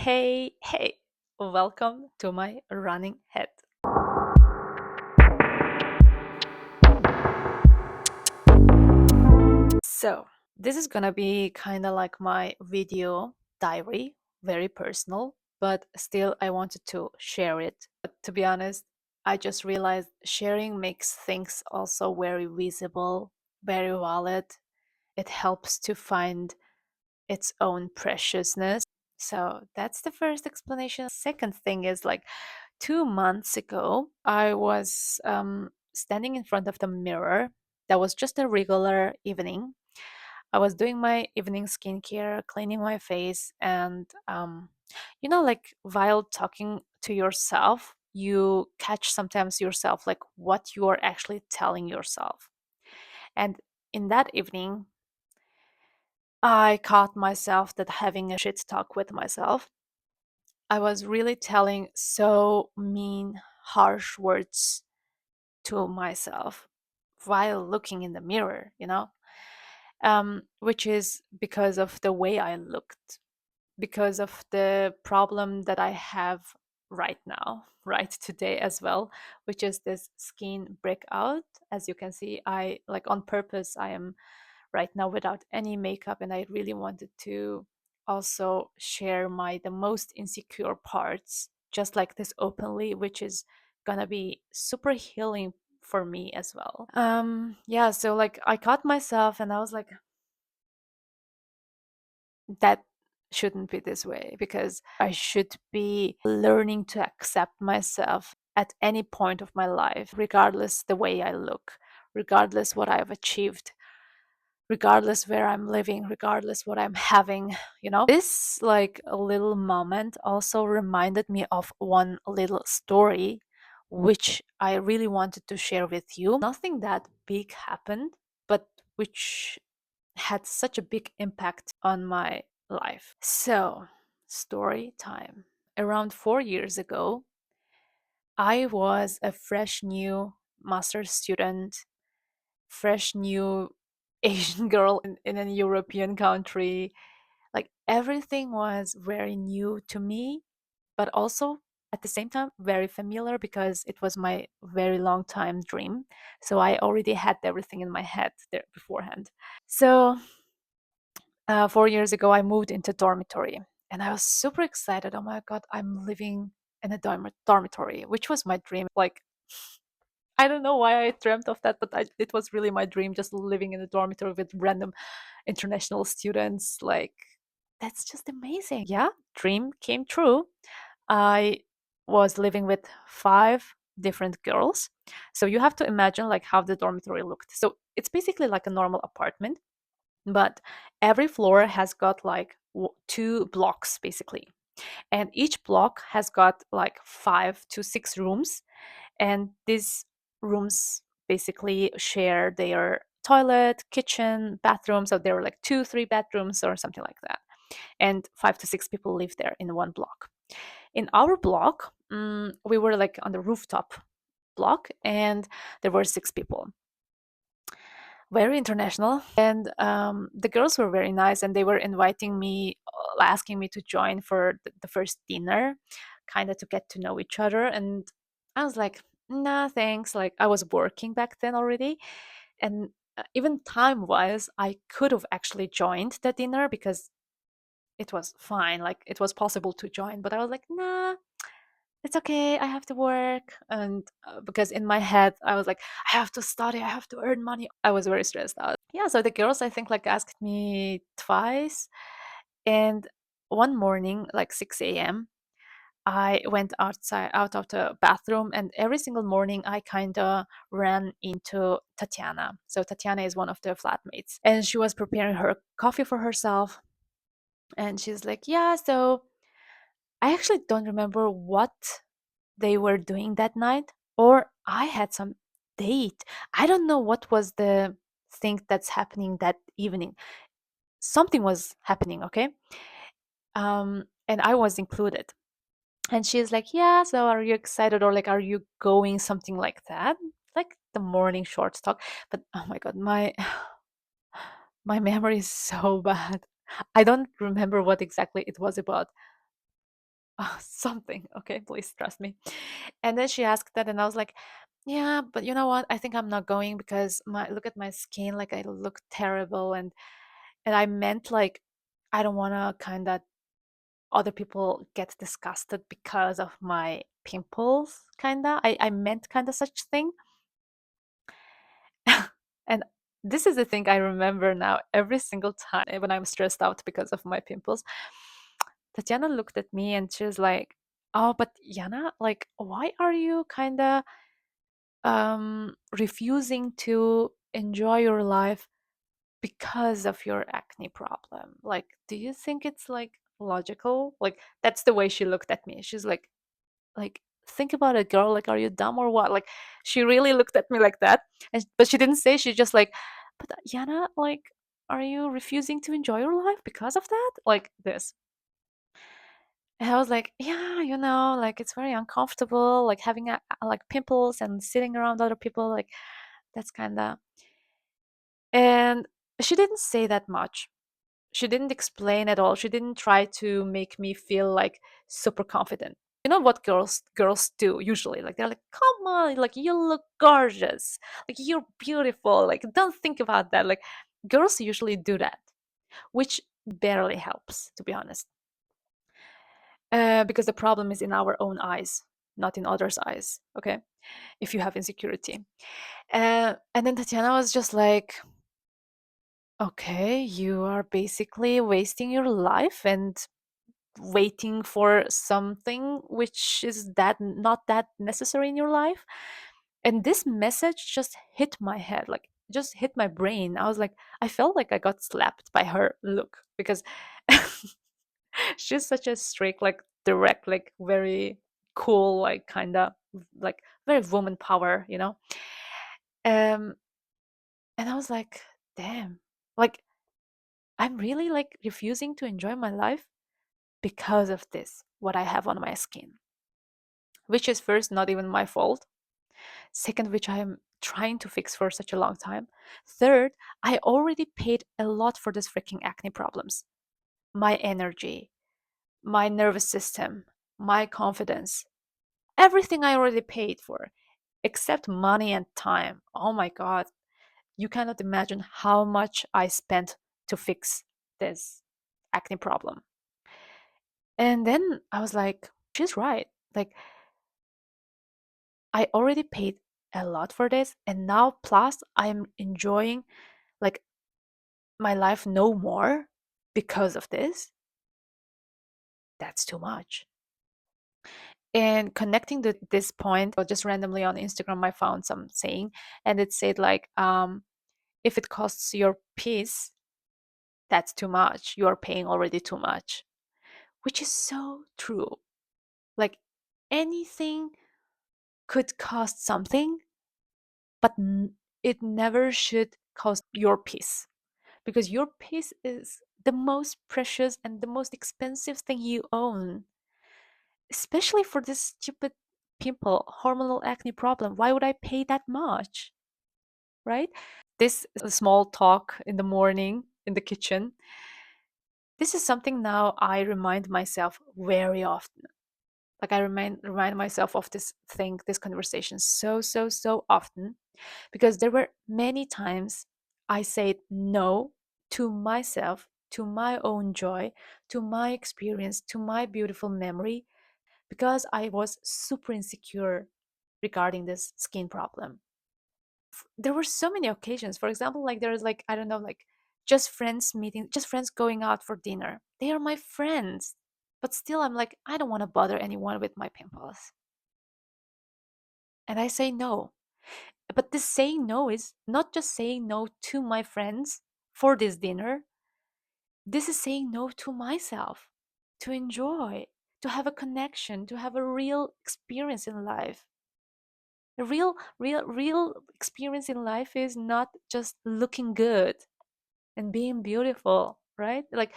Hey, welcome to my running head. So, this is gonna be kind of like my video diary, very personal, but still, I wanted to share it. But to be honest, I just realized sharing makes things also very visible, very valid. It helps to find its own preciousness. So, that's the first explanation. Second thing is like 2 months ago, I was standing in front of the mirror. That was just a regular evening. I was doing my evening skincare, cleaning my face, and like while talking to yourself, you catch sometimes yourself like what you are actually telling yourself. And in that evening, I caught myself that having a shit talk with myself. I was really telling so mean, harsh words to myself while looking in the mirror, which is because of the way I looked, because of the problem that I have right now, right today as well, which is this skin breakout. As you can see, I like on purpose, I am right now without any makeup, and I really wanted to also share my the most insecure parts just like this openly, which is gonna be super healing for me as well. Yeah, so like I caught myself and I was like, that shouldn't be this way, because I should be learning to accept myself at any point of my life, regardless the way I look, regardless what I've achieved, regardless where I'm living, regardless what I'm having. This like a little moment also reminded me of one little story which I really wanted to share with you. Nothing that big happened, but which had such a big impact on my life. So, story time. Around 4 years ago, I was a fresh new master's student, fresh new Asian girl in a European country. Like everything was very new to me, but also at the same time very familiar because it was my very long time dream. So I already had everything in my head there beforehand. So 4 years ago, I moved into dormitory and I was super excited. Oh my God, I'm living in a dormitory, which was my dream. Like, I don't know why I dreamt of that, but it was really my dream, just living in a dormitory with random international students. Like, that's just amazing. Yeah, dream came true. I was living with five different girls. So you have to imagine like how the dormitory looked. So it's basically like a normal apartment, but every floor has got like two blocks basically, and each block has got like 5 to 6 rooms, and these rooms basically share their toilet, kitchen, bathroom. So there were like 2 3 bedrooms or something like that, and 5 to 6 people live there in one block. In our block, we were like on the rooftop block, and there were 6 people, very international. And the girls were very nice, and they were inviting me, asking me to join for the first dinner, kind of to get to know each other. And I was like, nah, thanks. Like I was working back then already. And even time wise, I could have actually joined the dinner because it was fine. Like it was possible to join. But I was like, nah, it's okay, I have to work. And because in my head I was like, I have to study, I have to earn money. I was very stressed out. Yeah, so the girls I think like asked me twice. And one morning like 6 a.m., I went out of the bathroom, and every single morning I kind of ran into Tatiana. So Tatiana is one of the flatmates, and she was preparing her coffee for herself. And she's like, yeah, so I actually don't remember what they were doing that night, or I had some date. I don't know what was the thing that's happening that evening. Something was happening, okay? And I was included. And she's like, yeah, so are you excited, or like are you going, something like that? Like the morning short talk. But oh my god, my memory is so bad. I don't remember what exactly it was about. something. Okay, please trust me. And then she asked that, and I was like, yeah, but you know what? I think I'm not going because my look at my skin, like I look terrible, and I meant like I don't want to kind of other people get disgusted because of my pimples, kind of. I meant kind of such thing. And this is the thing I remember now every single time when I'm stressed out because of my pimples. Tatiana looked at me and she was like, "Oh, but Yana, like, why are you kind of refusing to enjoy your life because of your acne problem? Like, do you think it's like logical?" Like, that's the way she looked at me. She's like, think about it, girl. Like, are you dumb or what? Like, she really looked at me like that. And but she didn't say. She just like, but Yana, like, are you refusing to enjoy your life because of that? Like this. And I was like, yeah, like it's very uncomfortable, like having like pimples and sitting around other people, like that's kind of. And she didn't say that much. She didn't explain at all. She didn't try to make me feel like super confident. You know what girls do usually? Like they're like, "Come on, like you look gorgeous. Like you're beautiful. Like don't think about that." Like girls usually do that, which barely helps, to be honest. Because the problem is in our own eyes, not in others' eyes. Okay, if you have insecurity. And then Tatiana was just like, okay, you are basically wasting your life and waiting for something which is that not that necessary in your life. And this message just hit my head, like just hit my brain. I was like, I felt like I got slapped by her look because she's such a strict, like direct, like very cool, like kind of like very woman power, um and I was like, damn, like I'm really like refusing to enjoy my life because of this, what I have on my skin, which is first not even my fault. Second, which I am trying to fix for such a long time. Third, I already paid a lot for this freaking acne problems. My energy, my nervous system, my confidence, everything I already paid for, except money and time. Oh my God. You cannot imagine how much I spent to fix this acne problem. And then I was like, she's right. Like, I already paid a lot for this. And now, plus, I'm enjoying like my life no more because of this. That's too much. And connecting to this point, just randomly on Instagram, I found some saying, and it said like, if it costs your peace, that's too much. You are paying already too much, which is so true. Like anything could cost something, but it never should cost your peace, because your peace is the most precious and the most expensive thing you own, especially for this stupid pimple hormonal acne problem. Why would I pay that much, right? This small talk in the morning in the kitchen, this is something now I remind myself very often. Like I remind myself of this thing, this conversation so often, because there were many times I said no to myself, to my own joy, to my experience, to my beautiful memory, because I was super insecure regarding this skin problem. There were so many occasions. For example, like there is like, I don't know, like just friends meeting, just friends going out for dinner. They are my friends. But still I'm like, I don't want to bother anyone with my pimples. And I say no. But this saying no is not just saying no to my friends for this dinner. This is saying no to myself, to enjoy, to have a connection, to have a real experience in life. A real experience in life is not just looking good and being beautiful, right? Like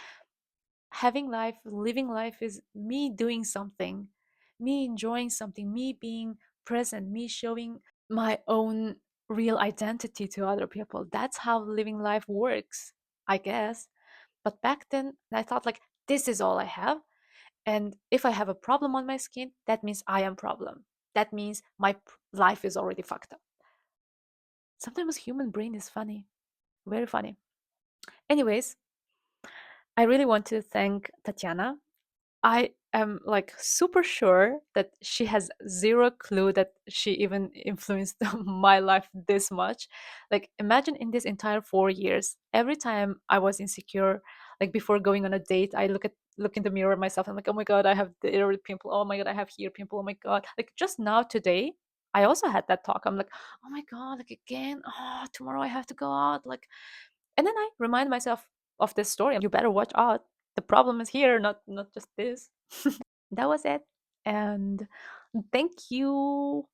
having life, living life is me doing something, me enjoying something, me being present, me showing my own real identity to other people. That's how living life works, I guess. But back then, I thought like this is all I have, And if I have a problem on my skin, that means I am problem. That means my life is already fucked up. Sometimes human brain is funny, very funny. Anyways, I really want to thank Tatiana. I am like super sure that she has zero clue that she even influenced my life this much. Like, imagine in this entire 4 years, every time I was insecure, like before going on a date, I look in the mirror myself. I'm like, oh my god, I have the ear pimple. Oh my god, I have here pimple. Oh my god. Like just now today, I also had that talk. I'm like, oh my god, like again. Oh, tomorrow I have to go out. Like, and then I remind myself of this story. You better watch out. The problem is here, not just this. That was it. And thank you.